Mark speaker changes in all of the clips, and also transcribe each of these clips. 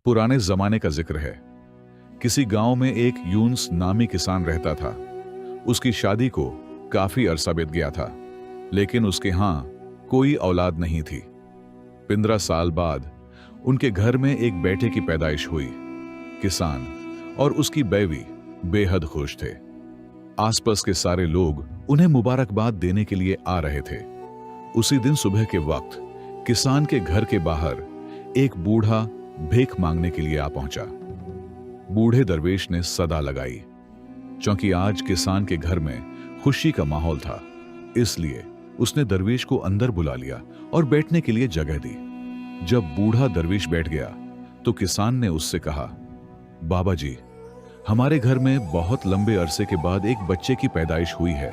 Speaker 1: पुराने जमाने का जिक्र है। किसी गांव में एक यूनुस नामी किसान रहता था। उसकी शादी को काफी अरसा बीत गया था, लेकिन उसके यहां कोई औलाद नहीं थी। 15 साल बाद उनके घर में एक बेटे की पैदाइश हुई। किसान और उसकी बीवी बेहद खुश थे। आसपास के सारे लोग उन्हें मुबारकबाद देने के लिए आ रहे थे। उसी दिन सुबह के वक्त किसान के घर के बाहर एक बूढ़ा भीख मांगने के लिए आ पहुंचा। बूढ़े दरवेश ने सदा लगाई, क्योंकि आज किसान के घर में खुशी का माहौल था। इसलिए उसने दरवेश को अंदर बुला लिया और बैठने के लिए जगह दी। जब बूढ़ा दरवेश बैठ गया तो किसान ने उससे कहा, बाबा जी, हमारे घर में बहुत लंबे अरसे के बाद एक बच्चे की पैदाइश हुई है।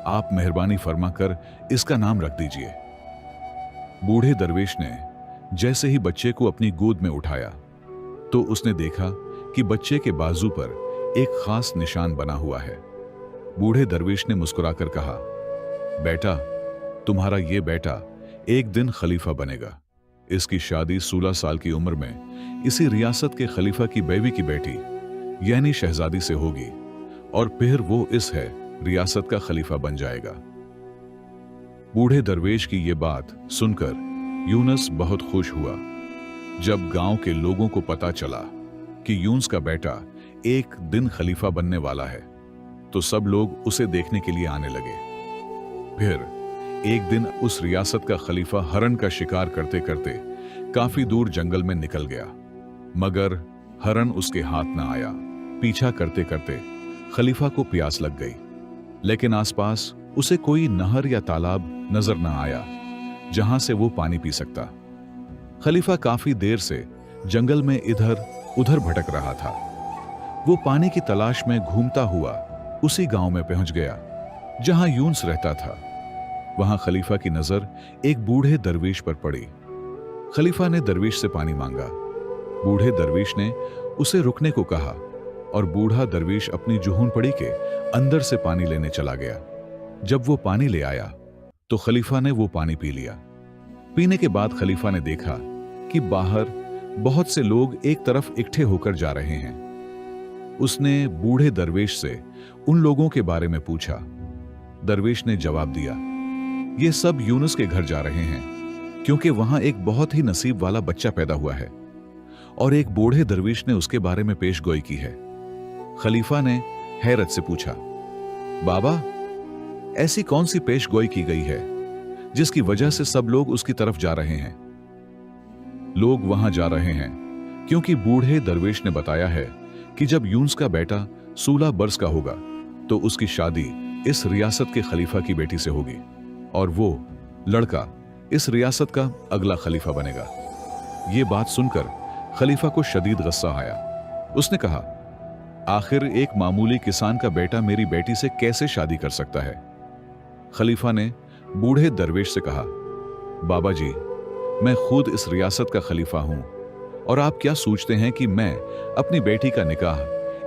Speaker 1: आप मेहरबानी फरमाकर इसका नाम रख दीजिए। बूढ़े दरवेश ने जैसे ही बच्चे को अपनी गोद में उठाया तो उसने देखा कि बच्चे के बाजू पर एक खास निशान बना हुआ है। बूढ़े दरवेश ने मुस्कुराकर कहा, बेटा, तुम्हारा ये बेटा एक दिन खलीफा बनेगा। इसकी शादी 16 साल की उम्र में इसी रियासत के खलीफा की बीवी की बेटी यानी शहजादी से होगी, और फिर वो इस है रियासत का खलीफा बन जाएगा। बूढ़े दरवेश की ये बात सुनकर यूनुस बहुत खुश हुआ। जब गांव के लोगों को पता चला कि यूनुस का बेटा एक दिन खलीफा बनने वाला है, तो सब लोग उसे देखने के लिए आने लगे। फिर एक दिन उस रियासत का खलीफा हरण का शिकार करते करते काफी दूर जंगल में निकल गया, मगर हरण उसके हाथ न आया। पीछा करते करते खलीफा को प्यास लग गई, लेकिन आसपास उसे कोई नहर या तालाब नजर न आया जहां से वो पानी पी सकता। खलीफा काफी देर से जंगल में इधर उधर भटक रहा था। वो पानी की तलाश में घूमता हुआ उसी गांव में पहुंच गया जहां यूनुस रहता था। वहां खलीफा की नजर एक बूढ़े दरवेश पर पड़ी। खलीफा ने दरवेश से पानी मांगा। बूढ़े दरवेश ने उसे रुकने को कहा और बूढ़ा दरवेश अपनी जुहून पड़ी के अंदर से पानी लेने चला गया। जब वो पानी ले आया तो खलीफा ने वो पानी पी लिया। पीने के बाद खलीफा ने देखा कि बाहर बहुत से लोग एक तरफ इकट्ठे होकर जा रहे हैं। उसने बूढ़े दरवेश से उन लोगों के बारे में पूछा। दरवेश ने जवाब दिया, ये सब यूनुस के घर जा रहे हैं, क्योंकि वहां एक बहुत ही नसीब वाला बच्चा पैदा हुआ है। और एक बूढ़े दरवेश ने उसके बारे में पेशगोई की है। खलीफा ने हैरत से पूछा, बाबा, ऐसी कौन सी पेशगोई की गई है जिसकी वजह से सब लोग उसकी तरफ जा रहे हैं? लोग वहां जा रहे हैं क्योंकि बूढ़े दरवेश ने बताया है कि जब यूनुस का बेटा 16 बरस का होगा तो उसकी शादी इस रियासत के खलीफा की बेटी से होगी, और वो लड़का इस रियासत का अगला खलीफा बनेगा। ये बात सुनकर खलीफा को शदीद गुस्सा आया। उसने कहा, आखिर एक मामूली किसान का बेटा मेरी बेटी से कैसे शादी कर सकता है? खलीफा ने बूढ़े दरवेश से कहा, बाबा जी, मैं खुद इस रियासत का खलीफा हूं, और आप क्या सोचते हैं कि मैं अपनी बेटी का निकाह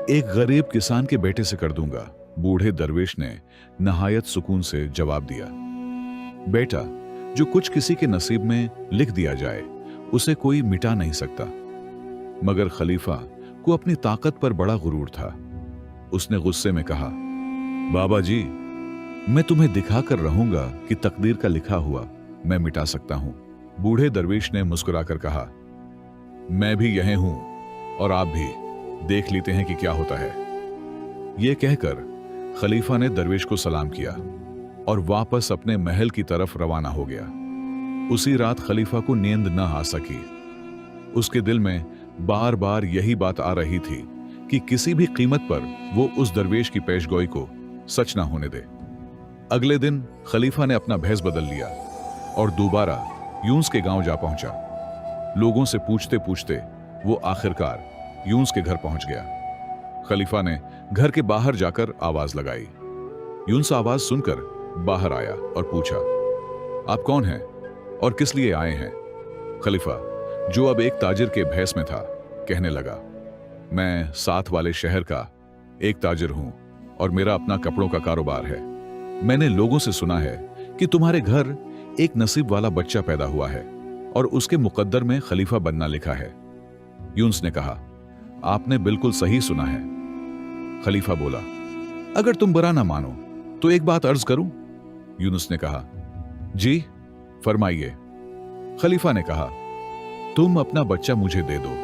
Speaker 1: एक गरीब किसान के बेटे से कर दूंगा? बूढ़े दरवेश ने नहायत सुकून से जवाब दिया, बेटा, जो कुछ किसी के नसीब में लिख दिया जाए उसे कोई मिटा नहीं सकता। मगर खलीफा को अपनी ताकत पर बड़ा गुरूर था। उसने गुस्से में कहा, बाबा जी, मैं तुम्हें दिखाकर रहूंगा कि तकदीर का लिखा हुआ मैं मिटा सकता हूं। बूढ़े दरवेश ने मुस्कुराकर कहा, मैं भी यहीं हूं और आप भी, देख लेते हैं कि क्या होता है। यह कहकर खलीफा ने दरवेश को सलाम किया और वापस अपने महल की तरफ रवाना हो गया। उसी रात खलीफा को नींद न आ सकी। उसके दिल में बार बार यही बात आ रही थी कि किसी भी कीमत पर वो उस दरवेश की पेशगोई को सच ना होने दे। अगले दिन खलीफा ने अपना भेष बदल लिया और दोबारा यूनुस के गांव जा पहुंचा। लोगों से पूछते पूछते वो आखिरकार यूनुस के घर पहुंच गया। खलीफा ने घर के बाहर जाकर आवाज लगाई। यूनुस आवाज सुनकर बाहर आया और पूछा, आप कौन हैं और किस लिए आए हैं? खलीफा, जो अब एक ताजिर के भेष में था, कहने लगा, मैं साथ वाले शहर का एक ताजिर हूं और मेरा अपना कपड़ों का कारोबार है। मैंने लोगों से सुना है कि तुम्हारे घर एक नसीब वाला बच्चा पैदा हुआ है और उसके मुकद्दर में खलीफा बनना लिखा है। यूनुस ने कहा, आपने बिल्कुल सही सुना है। खलीफा बोला, अगर तुम बुरा ना मानो तो एक बात अर्ज करूं? यूनुस ने कहा, जी फरमाइए। खलीफा ने कहा, तुम अपना बच्चा मुझे दे दो,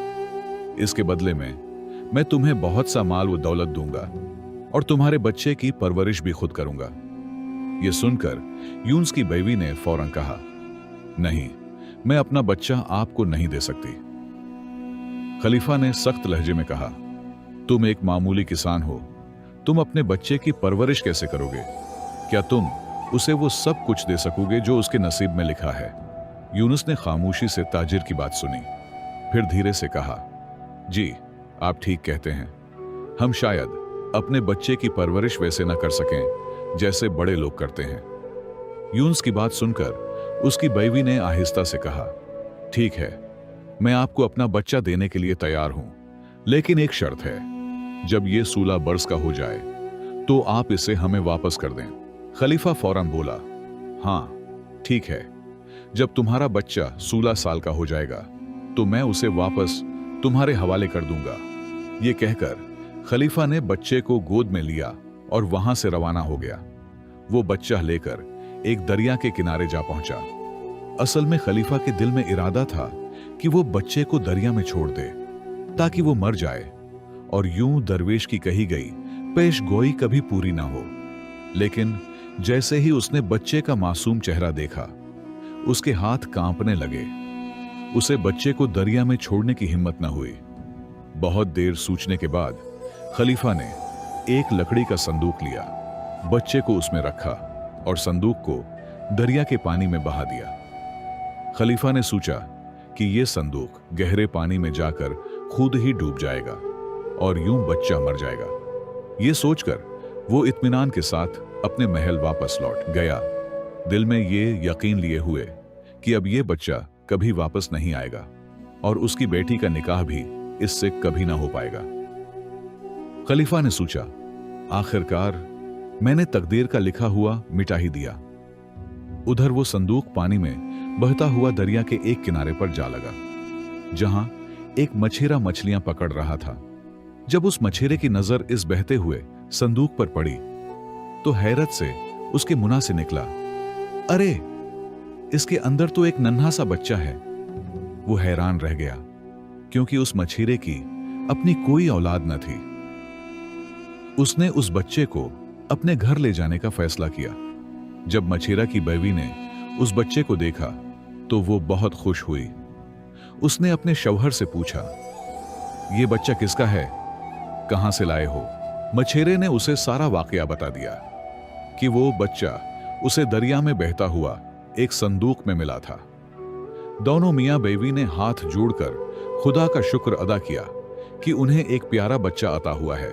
Speaker 1: इसके बदले में मैं तुम्हें बहुत सा माल व दौलत दूंगा और तुम्हारे बच्चे की परवरिश भी खुद करूंगा। यह सुनकर यूनुस की बीवी ने फौरन कहा, नहीं, मैं अपना बच्चा आपको नहीं दे सकती। खलीफा ने सख्त लहजे में कहा, तुम एक मामूली किसान हो, तुम अपने बच्चे की परवरिश कैसे करोगे? क्या तुम उसे वो सब कुछ दे सकोगे जो उसके नसीब में लिखा है? यूनुस ने खामोशी से ताजिर की बात सुनी, फिर धीरे से कहा, जी आप ठीक कहते हैं, हम शायद अपने बच्चे की परवरिश वैसे ना कर सकें जैसे बड़े लोग करते हैं। यूनुस की बात सुनकर उसकी बीवी ने आहिस्ता से कहा, ठीक है, मैं आपको अपना बच्चा देने के लिए तैयार हूं, लेकिन एक शर्त है, जब ये 16 बरस का हो जाए तो आप इसे हमें वापस कर दें। खलीफा फौरन बोला, हां ठीक है, जब तुम्हारा बच्चा 16 साल का हो जाएगा तो मैं उसे वापस तुम्हारे हवाले कर दूंगा। ये कहकर खलीफा ने बच्चे को गोद में लिया और वहां से रवाना हो गया। वो बच्चा लेकर एक दरिया के किनारे जा पहुंचा। असल में खलीफा के दिल में इरादा था कि वो बच्चे को दरिया में छोड़ दे ताकि वो मर जाए और यूं दरवेश की कही गई पेश गोई कभी पूरी ना हो। लेकिन जैसे ही उसने बच्चे का मासूम चेहरा देखा, उसके हाथ कांपने लगे। उसे बच्चे को दरिया में छोड़ने की हिम्मत न हुई। बहुत देर सोचने के बाद खलीफा ने एक लकड़ी का संदूक लिया, बच्चे को उसमें रखा और संदूक को दरिया के पानी में बहा दिया। खलीफा ने सोचा कि यह संदूक गहरे पानी में जाकर खुद ही डूब जाएगा और यूं बच्चा मर जाएगा। यह सोचकर वो इत्मीनान के साथ अपने महल वापस लौट गया, दिल में ये यकीन लिए हुए कि अब यह बच्चा कभी वापस नहीं आएगा और उसकी बेटी का निकाह भी इससे कभी ना हो पाएगा। खलीफा ने सोचा, आखिरकार मैंने तकदीर का लिखा हुआ मिटा ही दिया। उधर वो संदूक पानी में बहता हुआ दरिया के एक किनारे पर जा लगा, जहां एक मछेरा मछलियां पकड़ रहा था। जब उस मछेरे की नजर इस बहते हुए संदूक पर पड़ी तो हैरत से उसके मुंह से निकला, अरे इसके अंदर तो एक नन्हा सा बच्चा है। वो हैरान रह गया क्योंकि उस मछेरे की अपनी कोई औलाद न थी। उसने उस बच्चे को अपने घर ले जाने का फैसला किया। जब मछेरा की बीवी ने उस बच्चे को देखा तो वो बहुत खुश हुई। उसने अपने शौहर से पूछा, ये बच्चा किसका है, कहां से लाए हो? मछेरे ने उसे सारा वाकया बता दिया कि वो बच्चा उसे दरिया में बहता हुआ एक संदूक में मिला था। दोनों मियां बीवी ने हाथ जोड़कर खुदा का शुक्र अदा किया कि उन्हें एक प्यारा बच्चा अता हुआ है।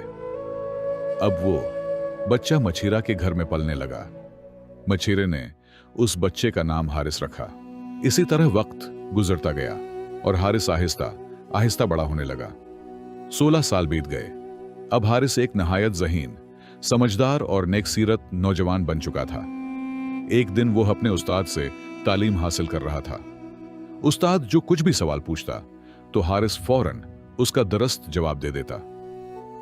Speaker 1: अब वो बच्चा मछेरा के घर में पलने लगा। मछेरे ने उस बच्चे का नाम हारिस रखा। इसी तरह वक्त गुजरता गया और हारिस आहिस्ता आहिस्ता बड़ा होने लगा। 16 साल बीत गए। अब हारिस एक नहायत ज़हीन, समझदार और नेकसीरत नौजवान बन चुका था। एक दिन वो अपने उस्ताद से तालीम हासिल कर रहा था। उस्ताद जो कुछ भी सवाल पूछता तो हारिस फौरन उसका दुरुस्त जवाब दे देता।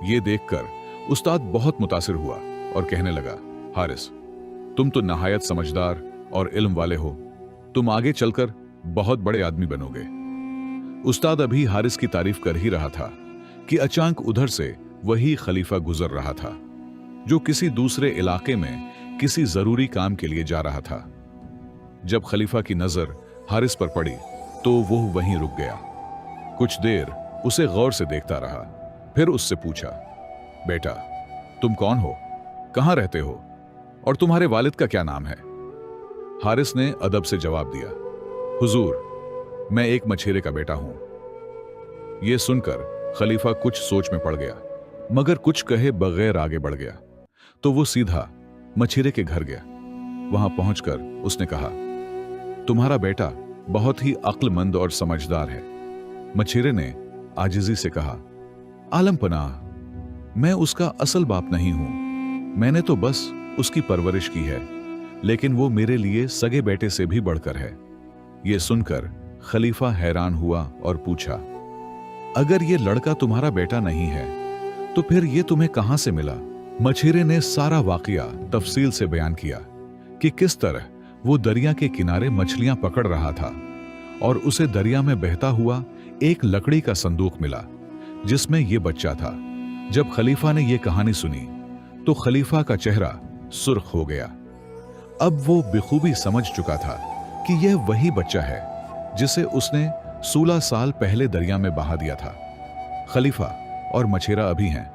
Speaker 1: ये देखकर उस्ताद बहुत मुतासिर हुआ और कहने लगा, हारिस, तुम तो नहायत समझदार और इल्म वाले हो, तुम आगे चलकर बहुत बड़े आदमी बनोगे। उस्ताद अभी हारिस की तारीफ कर ही रहा था कि अचानक उधर से वही खलीफा गुजर रहा था, जो किसी दूसरे इलाके में किसी जरूरी काम के लिए जा रहा था। जब खलीफा की नजर हारिस पर पड़ी तो वो वहीं रुक गया। कुछ देर उसे गौर से देखता रहा, फिर उससे पूछा, बेटा, तुम कौन हो, कहां रहते हो और तुम्हारे वालिद का क्या नाम है? हारिस ने अदब से जवाब दिया, हुजूर, मैं एक मछेरे का बेटा हूं। यह सुनकर खलीफा कुछ सोच में पड़ गया, मगर कुछ कहे बगैर आगे बढ़ गया। तो वो सीधा मछेरे के घर गया। वहां पहुंचकर उसने कहा, तुम्हारा बेटा बहुत ही अक्लमंद और समझदार है। मछेरे ने आजिजी से कहा, आलम पनाह, मैं उसका असल बाप नहीं हूं, मैंने तो बस उसकी परवरिश की है, लेकिन वो मेरे लिए सगे बेटे से भी बढ़कर है। यह सुनकर खलीफा हैरान हुआ और पूछा, अगर ये लड़का तुम्हारा बेटा नहीं है तो फिर ये तुम्हें कहां से मिला? मछेरे ने सारा वाकया तफसील से बयान किया कि किस तरह वो दरिया के किनारे मछलियां पकड़ रहा था और उसे दरिया में बहता हुआ एक लकड़ी का संदूक मिला जिसमें यह बच्चा था। जब खलीफा ने यह कहानी सुनी तो खलीफा का चेहरा सुर्ख हो गया। अब वो बखूबी समझ चुका था कि यह वही बच्चा है जिसे उसने 16 साल पहले दरिया में बहा दिया था। खलीफा और मछेरा अभी हैं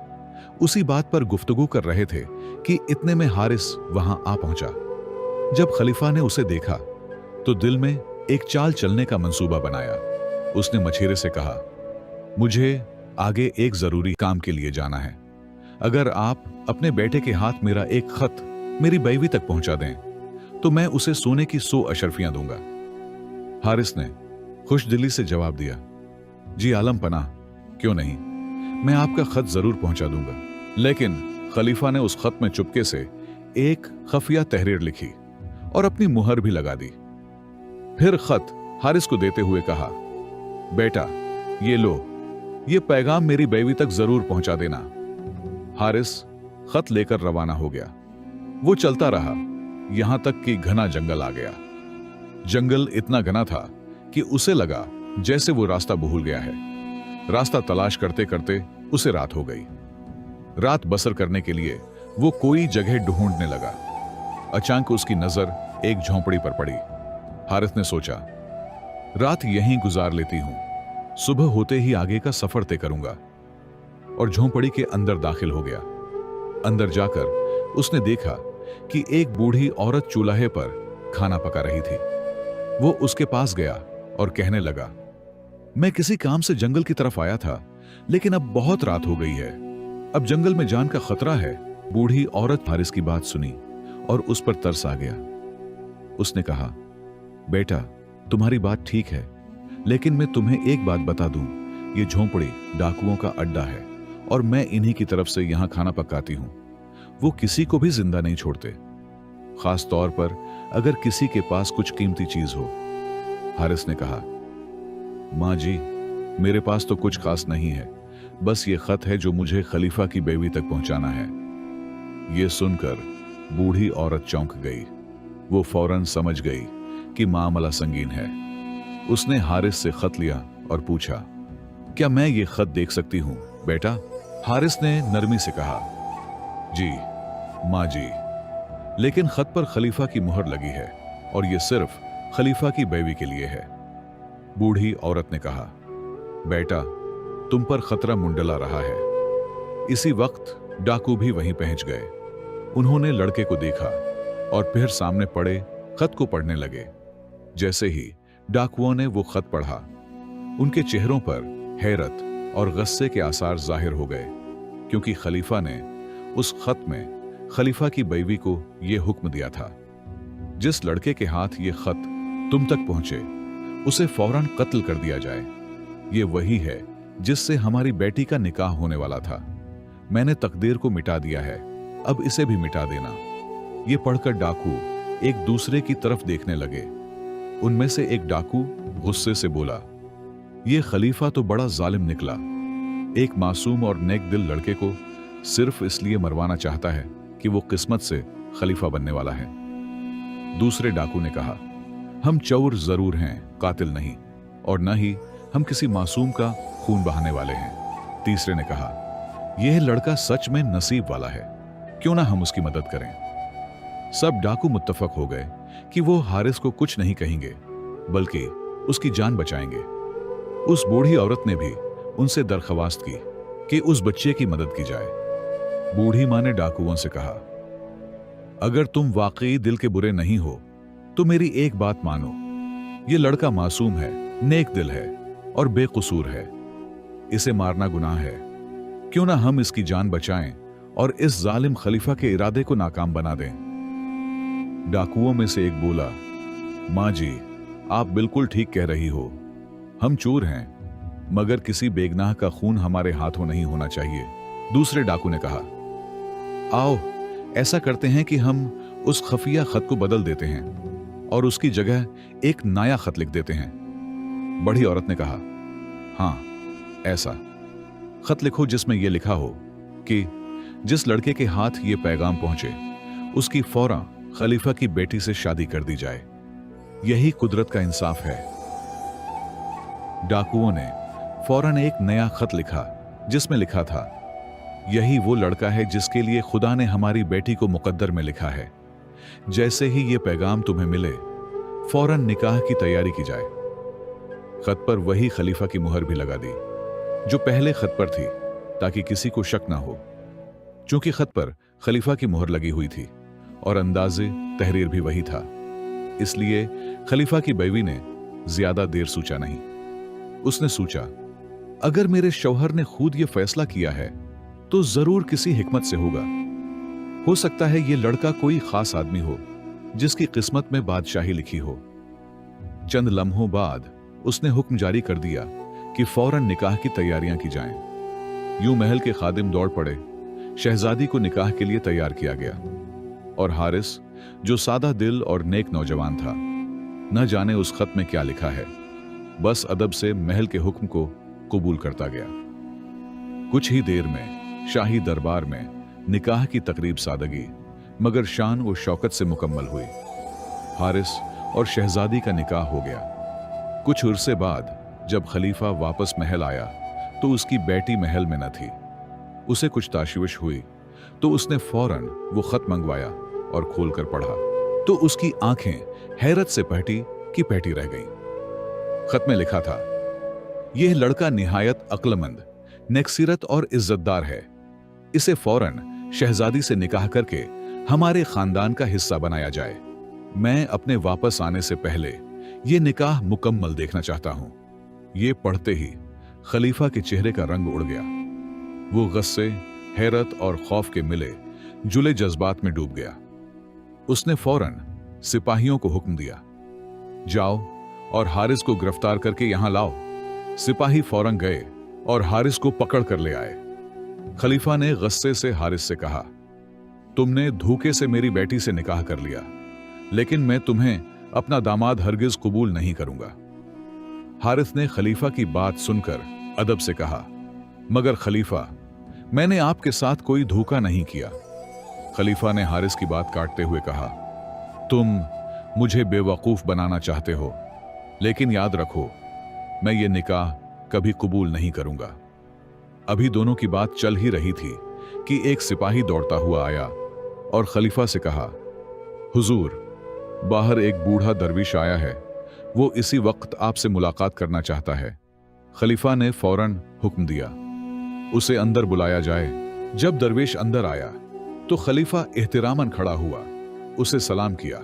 Speaker 1: उसी बात पर गुफ्तगू कर रहे थे कि इतने में हारिस वहां आ पहुंचा। जब खलीफा ने उसे देखा तो दिल में एक चाल चलने का मंसूबा बनाया। उसने मछेरे से कहा, मुझे आगे एक जरूरी काम के लिए जाना है। अगर आप अपने बेटे के हाथ मेरा एक खत मेरी बीवी तक पहुंचा दें तो मैं उसे सोने की 100 अशरफियां दूंगा। हारिस ने खुशदिली से जवाब दिया, जी आलम पनाह, क्यों नहीं, मैं आपका खत जरूर पहुंचा दूंगा। लेकिन खलीफा ने उस खत में चुपके से एक खफिया तहरीर लिखी और अपनी मुहर भी लगा दी। फिर खत हारिस को देते हुए कहा, बेटा ये लो, ये पैगाम मेरी बीवी तक जरूर पहुंचा देना। हारिस खत लेकर रवाना हो गया। वो चलता रहा यहां तक कि घना जंगल आ गया। जंगल इतना घना था कि उसे लगा जैसे वो रास्ता भूल गया है। रास्ता तलाश करते करते उसे रात हो गई। रात बसर करने के लिए वो कोई जगह ढूंढने लगा। अचानक उसकी नजर एक झोंपड़ी पर पड़ी। हारिस ने सोचा, रात यहीं गुजार लेती हूं, सुबह होते ही आगे का सफर तय करूंगा, और झोंपड़ी के अंदर दाखिल हो गया। अंदर जाकर उसने देखा कि एक बूढ़ी औरत चूल्हे पर खाना पका रही थी। वो उसके पास गया और कहने लगा, मैं किसी काम से जंगल की तरफ आया था, लेकिन अब बहुत रात हो गई है, अब जंगल में जान का खतरा है। बूढ़ी औरत हारिस की बात सुनी और उस पर तरस आ गया। उसने कहा, बेटा तुम्हारी बात ठीक है, लेकिन मैं तुम्हें एक बात बता दूं, ये झोंपड़ी डाकुओं का अड्डा है और मैं इन्हीं की तरफ से यहां खाना पकाती हूं। वो किसी को भी जिंदा नहीं छोड़ते, खास तौर पर अगर किसी के पास कुछ कीमती चीज हो। हारिस ने कहा, मां जी, मेरे पास तो कुछ खास नहीं है, बस ये खत है जो मुझे खलीफा की बीवी तक पहुंचाना है। ये सुनकर बूढ़ी औरत चौंक गई। वो फौरन समझ गई कि मामला संगीन है। उसने हारिस से खत लिया और पूछा, क्या मैं ये खत देख सकती हूं बेटा? हारिस ने नरमी से कहा, जी मां जी, लेकिन खत पर खलीफा की मुहर लगी है और ये सिर्फ खलीफा की बीवी के लिए है। बूढ़ी औरत ने कहा, बेटा तुम पर खतरा मुंडला रहा है। इसी वक्त डाकू भी वहीं पहुंच गए। उन्होंने लड़के को देखा और फिर सामने पड़े खत को पढ़ने लगे। जैसे ही डाकुओं ने वो खत पढ़ा, उनके चेहरों पर हैरत और गुस्से के आसार जाहिर हो गए, क्योंकि खलीफा ने उस खत में खलीफा की बीवी को यह हुक्म दिया था, जिस लड़के के हाथ ये खत तुम तक पहुंचे उसे फौरन कत्ल कर दिया जाए। ये वही है जिससे हमारी बेटी का निकाह होने वाला था। मैंने तकदीर को मिटा दिया है, अब इसे भी मिटा देना। ये पढ़कर डाकू एक दूसरे की तरफ देखने लगे। उनमें से एक डाकू गुस्से से बोला, ये खलीफा तो बड़ा जालिम निकला, एक मासूम और नेक दिल लड़के को सिर्फ इसलिए मरवाना चाहता है कि वो किस्मत से खलीफा बनने वाला है। दूसरे डाकू ने कहा, हम चौर जरूर हैं, कातिल नहीं, और न ही हम किसी मासूम का खून बहाने वाले हैं। तीसरे ने कहा, यह लड़का सच में नसीब वाला है, क्यों ना हम उसकी मदद करें। सब डाकू मुत्तफक हो गए कि वो हारिस को कुछ नहीं कहेंगे, बल्कि उसकी जान बचाएंगे। उस बूढ़ी औरत ने भी उनसे दरख्वास्त की कि उस बच्चे की मदद की जाए। बूढ़ी मां ने डाकुओं से कहा, अगर तुम वाकई दिल के बुरे नहीं हो तो मेरी एक बात मानो, ये लड़का मासूम है, नेक दिल है और बेकसूर है। इसे मारना गुनाह है, क्यों ना हम इसकी जान बचाएं और इस जालिम खलीफा के इरादे को नाकाम बना दें। डाकुओं में से एक बोला, मां जी, आप बिल्कुल ठीक कह रही हो, हम चोर हैं, मगर किसी बेगनाह का खून हमारे हाथों नहीं होना चाहिए। दूसरे डाकू ने कहा, आओ ऐसा करते हैं कि हम उस खफिया खत को बदल देते हैं और उसकी जगह एक नया खत लिख देते हैं। बड़ी औरत ने कहा, हाँ ऐसा खत लिखो जिसमें यह लिखा हो कि जिस लड़के के हाथ ये पैगाम पहुंचे उसकी फौरन खलीफा की बेटी से शादी कर दी जाए। यही कुदरत का इंसाफ है। डाकुओं ने फौरन एक नया खत लिखा जिसमें लिखा था, यही वो लड़का है जिसके लिए खुदा ने हमारी बेटी को मुकद्दर में लिखा है। जैसे ही ये पैगाम तुम्हें मिले फौरन निकाह की तैयारी की जाए। खत पर वही खलीफा की मुहर भी लगा दी जो पहले खत पर थी, ताकि किसी को शक ना हो। चूंकि खत पर खलीफा की मुहर लगी हुई थी और अंदाजे तहरीर भी वही था, इसलिए खलीफा की बीवी ने ज्यादा देर सोचा नहीं। उसने सोचा, अगर मेरे शौहर ने खुद ये फैसला किया है तो जरूर किसी हिकमत से होगा। हो सकता है ये लड़का कोई खास आदमी हो जिसकी किस्मत में बादशाही लिखी हो। चंद लम्हों बाद उसने हुक्म जारी कर दिया कि फौरन निकाह की तैयारियां की जाएं। यूं महल के खादिम दौड़ पड़े। शहजादी को निकाह के लिए तैयार किया गया और हारिस, जो सादा दिल और नेक नौजवान था, न जाने उस खत में क्या लिखा है, बस अदब से महल के हुक्म को कबूल करता गया। कुछ ही देर में शाही दरबार में निकाह की तकरीब सादगी मगर शान व शौकत से मुकम्मल हुई। हारिस और शहजादी का निकाह हो गया। कुछ उर्से बाद जब खलीफा वापस महल आया तो उसकी बेटी महल में न थी। उसे कुछ ताशविश हुई तो उसने फौरन वो खत मंगवाया और खोलकर पढ़ा तो उसकी आंखें हैरत से पहटी की पहटी रह गईं। खत में लिखा था, यह लड़का निहायत अक्लमंद, नेकसीरत और इज्जतदार है। इसे फौरन शहजादी से निकाह करके हमारे खानदान का हिस्सा बनाया जाए। मैं अपने वापस आने से पहले यह निकाह मुकम्मल देखना चाहता हूं। यह पढ़ते ही खलीफा के चेहरे का रंग उड़ गया। वो गुस्से, हैरत और खौफ के मिले जुले जज्बात में डूब गया। उसने फौरन सिपाहियों को हुक्म दिया, जाओ और हारिस को गिरफ्तार करके यहां लाओ। सिपाही फौरन गए और हारिस को पकड़ कर ले आए। खलीफा ने गुस्से से हारिस से कहा, तुमने धोखे से मेरी बेटी से निकाह कर लिया, लेकिन मैं तुम्हें अपना दामाद हरगिज कबूल नहीं करूंगा। हारिस ने खलीफा की बात सुनकर अदब से कहा, मगर खलीफा, मैंने आपके साथ कोई धोखा नहीं किया। खलीफा ने हारिस की बात काटते हुए कहा, तुम मुझे बेवकूफ बनाना चाहते हो, लेकिन याद रखो मैं ये निकाह कभी कबूल नहीं करूंगा। अभी दोनों की बात चल ही रही थी कि एक सिपाही दौड़ता हुआ आया और खलीफा से कहा, हुजूर, बाहर एक बूढ़ा दरविश आया है, वो इसी वक्त आपसे मुलाकात करना चाहता है। खलीफा ने फौरन हुक्म दिया, उसे अंदर बुलाया जाए। जब दरवेश अंदर आया तो खलीफा एहतिरामन खड़ा हुआ, उसे सलाम किया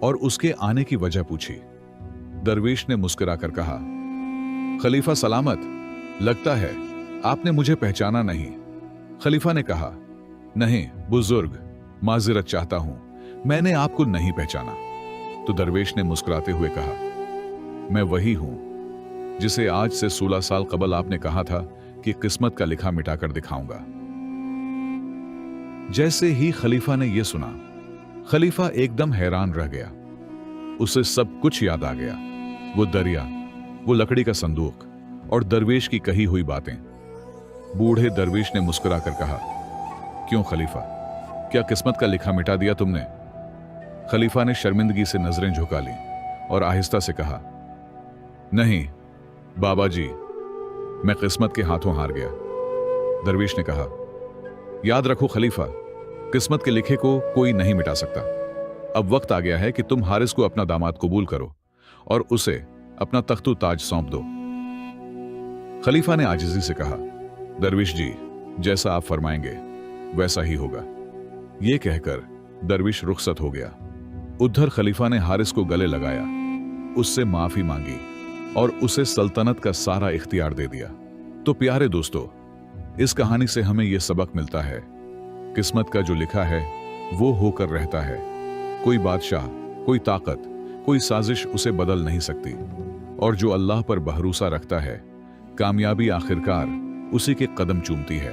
Speaker 1: और उसके आने की वजह पूछी। दरवेश ने मुस्कुराकर कहा, खलीफा सलामत, लगता है आपने मुझे पहचाना नहीं। खलीफा ने कहा, नहीं बुजुर्ग, माजिरत चाहता हूं, मैंने आपको नहीं पहचाना। तो दरवेश ने मुस्कुराते हुए कहा, मैं वही हूं जिसे आज से 16 साल कबल आपने कहा था कि किस्मत का लिखा मिटाकर दिखाऊंगा। जैसे ही खलीफा ने यह सुना, खलीफा एकदम हैरान रह गया। उसे सब कुछ याद आ गया, वो दरिया, वो लकड़ी का संदूक और दरवेश की कही हुई बातें। बूढ़े दरवेश ने मुस्कुराकर कहा, क्यों खलीफा, क्या किस्मत का लिखा मिटा दिया तुमने? खलीफा ने शर्मिंदगी से नजरें झुका ली और आहिस्ता से कहा, नहीं बाबा जी, मैं किस्मत के हाथों हार गया। दरवेश ने कहा, याद रखो खलीफा, किस्मत के लिखे को कोई नहीं मिटा सकता। अब वक्त आ गया है कि तुम हारिस को अपना दामाद कबूल करो और उसे अपना तख्तु ताज सौंप दो। खलीफा ने आजिजी से कहा, दरविश जी, जैसा आप फरमाएंगे वैसा ही होगा। यह कहकर दरविश रुखसत हो गया। उधर खलीफा ने हारिस को गले लगाया, उससे माफी मांगी और उसे सल्तनत का सारा इख्तियार दे दिया। तो प्यारे दोस्तों, इस कहानी से हमें यह सबक मिलता है, किस्मत का जो लिखा है वो होकर रहता है। कोई बादशाह, कोई ताकत, कोई साजिश उसे बदल नहीं सकती। और जो अल्लाह पर भरोसा रखता है, कामयाबी आखिरकार उसी के कदम चूमती है।